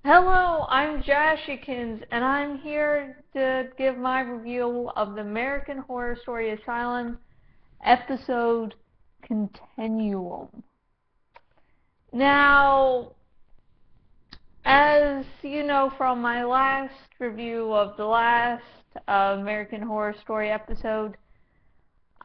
Hello, I'm Jashykins, and I'm here to give my review of the American Horror Story Asylum episode Continuum. Now, as you know from my last review of the last American Horror Story episode,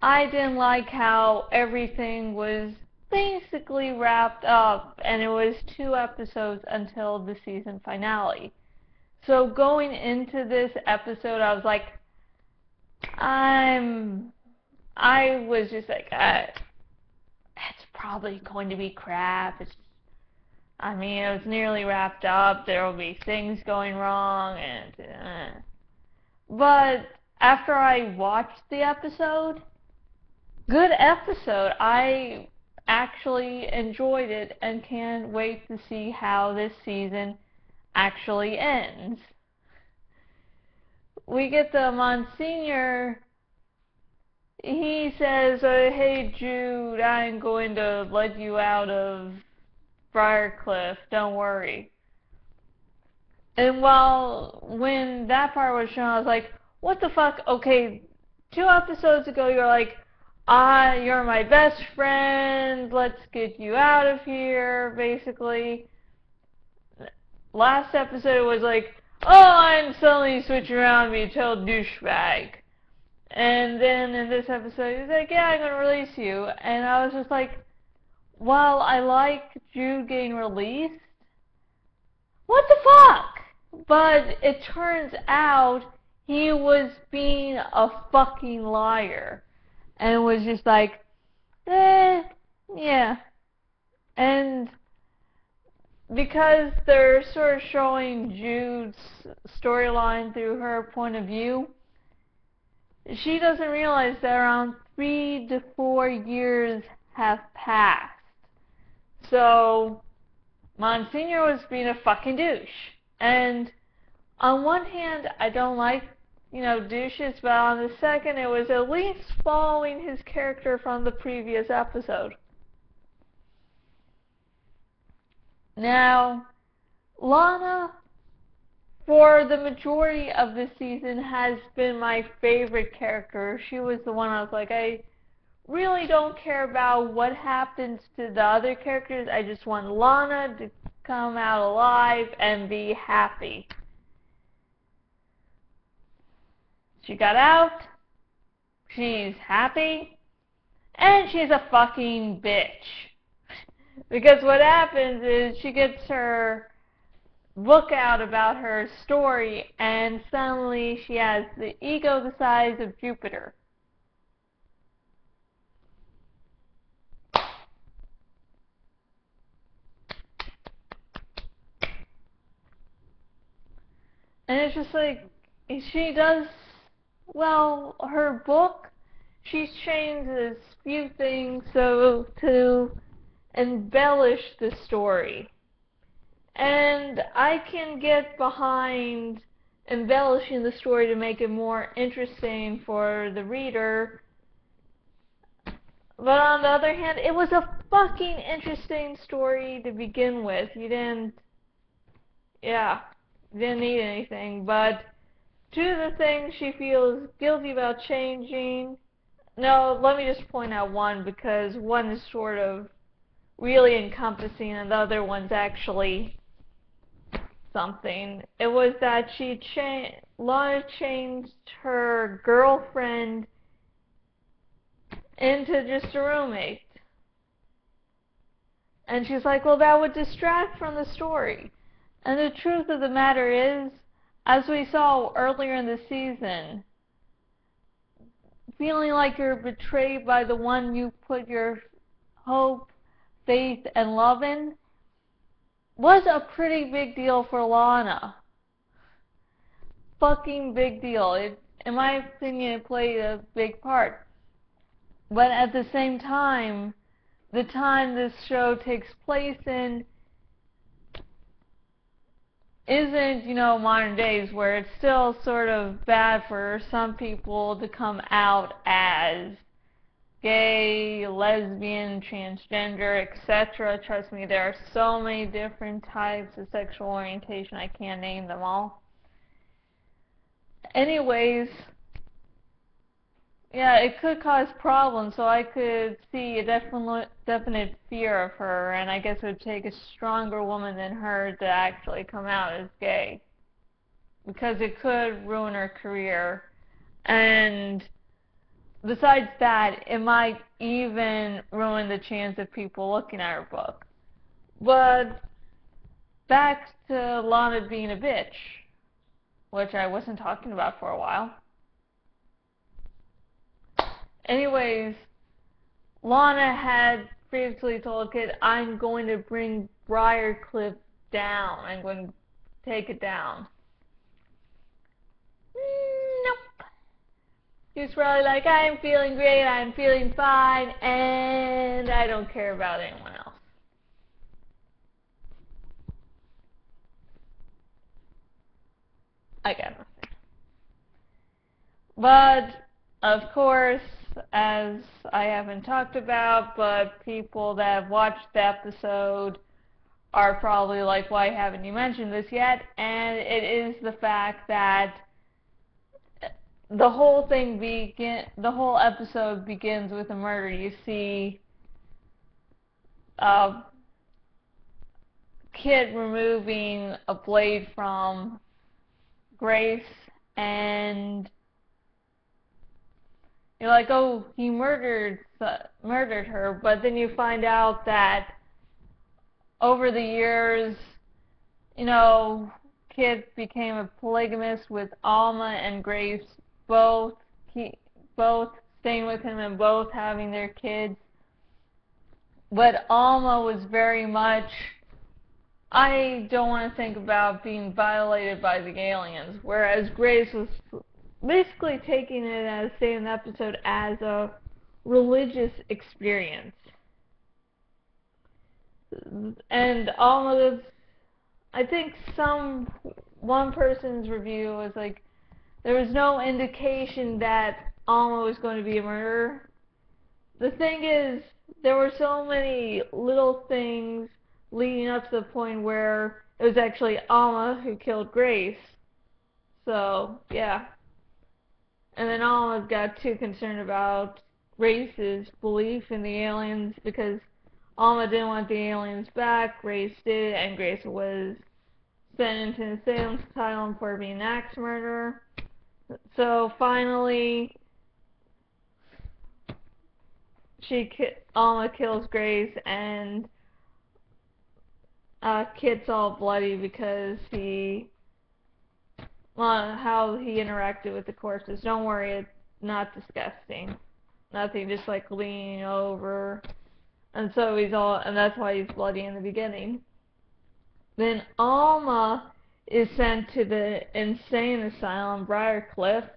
I didn't like how everything was basically wrapped up, and it was 2 episodes until the season finale. So going into this episode, I was like, I was just like, it's probably going to be crap. It was nearly wrapped up. There will be things going wrong, but after I watched the episode, good episode. I actually enjoyed it and can't wait to see how this season actually ends. We get the Monsignor. He says, hey Jude, I'm going to let you out of Briarcliff, don't worry. And when that part was shown, I was like, what the fuck? Okay, 2 episodes ago you were like, you're my best friend, let's get you out of here, basically. Last episode was like, I'm suddenly switching around to be a total douchebag. And then in this episode, he's like, yeah, I'm gonna release you. And I was just like, while I like Jude getting released, what the fuck? But it turns out he was being a fucking liar. And was just like, yeah. And because they're sort of showing Jude's storyline through her point of view, she doesn't realize that around 3 to 4 years have passed. So, Monsignor was being a fucking douche. And on one hand, I don't like douches, but on the second, it was at least following his character from the previous episode. Now, Lana, for the majority of the season, has been my favorite character. She was the one I was like, I really don't care about what happens to the other characters. I just want Lana to come out alive and be happy. She got out, she's happy, and she's a fucking bitch. Because what happens is she gets her book out about her story, and suddenly she has the ego the size of Jupiter. And it's just like, she does, well, her book, she's changed a few things so to embellish the story. And I can get behind embellishing the story to make it more interesting for the reader. But on the other hand, it was a fucking interesting story to begin with. You didn't need anything. But 2 of the things she feels guilty about changing. No, let me just point out one, because one is sort of really encompassing and the other one's actually something. It was that Lana changed her girlfriend into just a roommate. And she's like, well, that would distract from the story. And the truth of the matter is, as we saw earlier in the season, feeling like you're betrayed by the one you put your hope, faith, and love in was a pretty big deal for Lana. Fucking big deal. In my opinion, it played a big part. But at the same time, the time this show takes place in isn't, modern days, where it's still sort of bad for some people to come out as gay, lesbian, transgender, etc. Trust me, there are so many different types of sexual orientation, I can't name them all. Anyways, yeah, it could cause problems, so I could see a definite fear of her, and I guess it would take a stronger woman than her to actually come out as gay. Because it could ruin her career. And besides that, it might even ruin the chance of people looking at her book. But back to Lana being a bitch, which I wasn't talking about for a while. Anyways, Lana had previously told Kid, I'm going to bring Briarcliff down. I'm going to take it down. Nope. He was probably like, I'm feeling great, I'm feeling fine, and I don't care about anyone else. I got nothing. But, of course, as I haven't talked about, but people that have watched the episode are probably like, why haven't you mentioned this yet? And it is the fact that the whole episode begins with a murder. You see Kit removing a blade from Grace, and you're like, oh, he murdered her, but then you find out that over the years, you know, Kit became a polygamist with Alma and Grace, both staying with him and both having their kids. But Alma was very much, I don't want to think about being violated by the aliens, whereas Grace was basically taking it, as say in the episode, as a religious experience. And Alma, I think one person's review was like, there was no indication that Alma was going to be a murderer. The thing is, there were so many little things leading up to the point where it was actually Alma who killed Grace. So, yeah. And then Alma got too concerned about Grace's belief in the aliens because Alma didn't want the aliens back, Grace did, and Grace was sent into an insane asylum for being an axe murderer. So finally, Alma kills Grace, and Kit's all bloody because how he interacted with the corpses. Don't worry, it's not disgusting. Nothing, just like leaning over. And so and that's why he's bloody in the beginning. Then Alma is sent to the insane asylum, Briarcliff,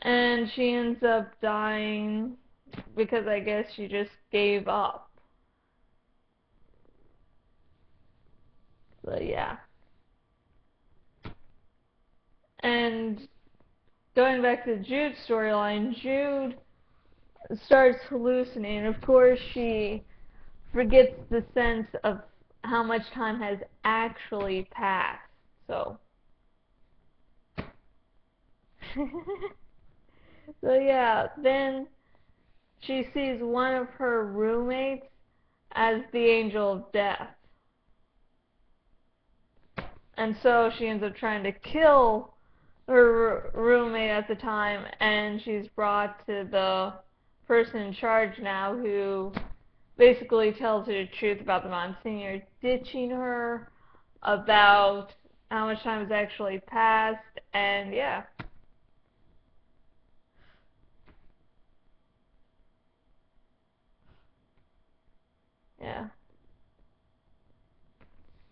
and she ends up dying because I guess she just gave up. But yeah. And going back to Jude's storyline, Jude starts hallucinating. Of course, she forgets the sense of how much time has actually passed. So yeah, then she sees one of her roommates as the angel of death. And so she ends up trying to kill her roommate at the time, and she's brought to the person in charge now, who basically tells her the truth about the Monsignor ditching her, about how much time has actually passed, and yeah. Yeah.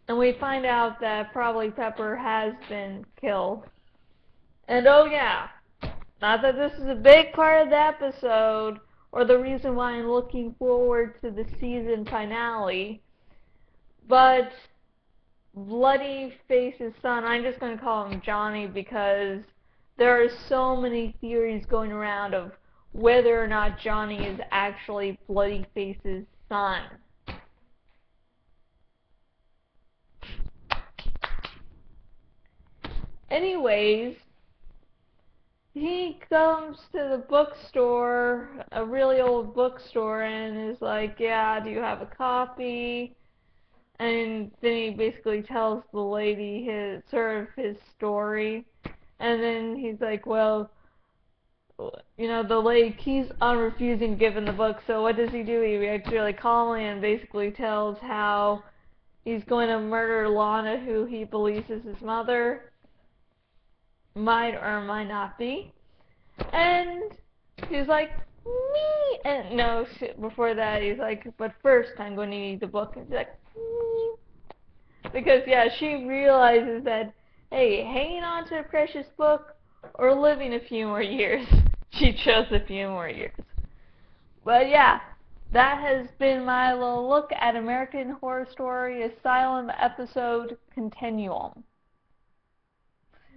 And we find out that probably Pepper has been killed. And oh yeah, not that this is a big part of the episode, or the reason why I'm looking forward to the season finale, but Bloody Face's son, I'm just going to call him Johnny because there are so many theories going around of whether or not Johnny is actually Bloodyface's son. Anyways, he comes to the bookstore, a really old bookstore, and is like, yeah, do you have a copy? And then he basically tells the lady his story. And then he's like, well, the lady keeps on refusing giving the book, so what does he do? He reacts really calmly and basically tells how he's going to murder Lana, who he believes is his mother. Might or might not be. And he's like, me! And no, before that, he's like, but first I'm going to need the book. And she's like, me. Because, yeah, she realizes that, hey, hanging on to a precious book or living a few more years. She chose a few more years. But, yeah, that has been my little look at American Horror Story Asylum episode Continuum,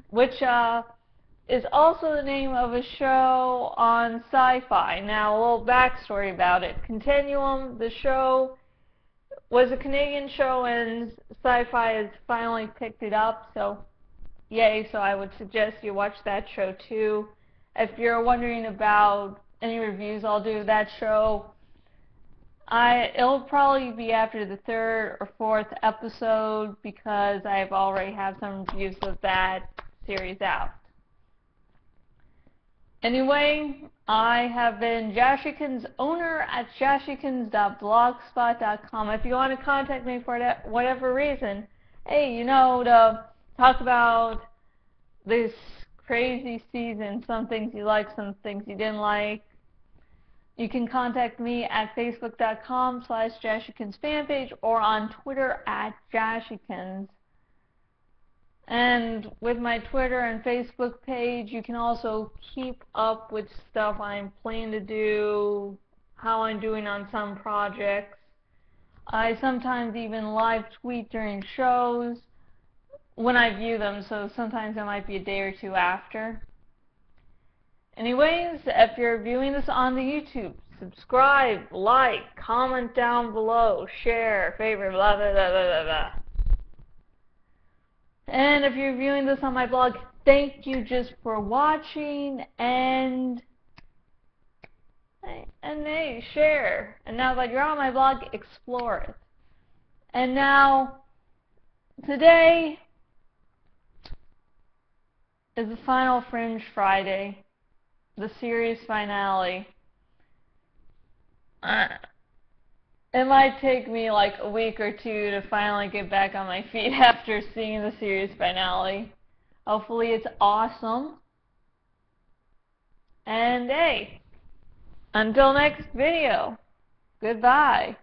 which is also the name of a show on Sci-Fi. Now, a little backstory about it. Continuum, the show, was a Canadian show, and Sci-Fi has finally picked it up, so yay. So I would suggest you watch that show too. If you're wondering about any reviews I'll do of that show, it'll probably be after the 3rd or 4th episode, because I've already have some reviews of that series out. Anyway, I have been Jashykins, owner at jashykins.blogspot.com. If you want to contact me for whatever reason, hey, to talk about this crazy season, some things you like, some things you didn't like, you can contact me at facebook.com/jashykins fanpage or on Twitter at jashykins. And with my Twitter and Facebook page, you can also keep up with stuff I'm planning to do, how I'm doing on some projects. I sometimes even live tweet during shows when I view them, so sometimes it might be a day or two after. Anyways, if you're viewing this on the YouTube, subscribe, like, comment down below, share, favorite, blah, blah, blah, blah, blah. And if you're viewing this on my blog, thank you just for watching, and hey, share. And now that you're on my blog, explore it. And now, today is the final Fringe Friday, the series finale. It might take me like a week or two to finally get back on my feet after seeing the series finale. Hopefully it's awesome. And hey, until next video, goodbye.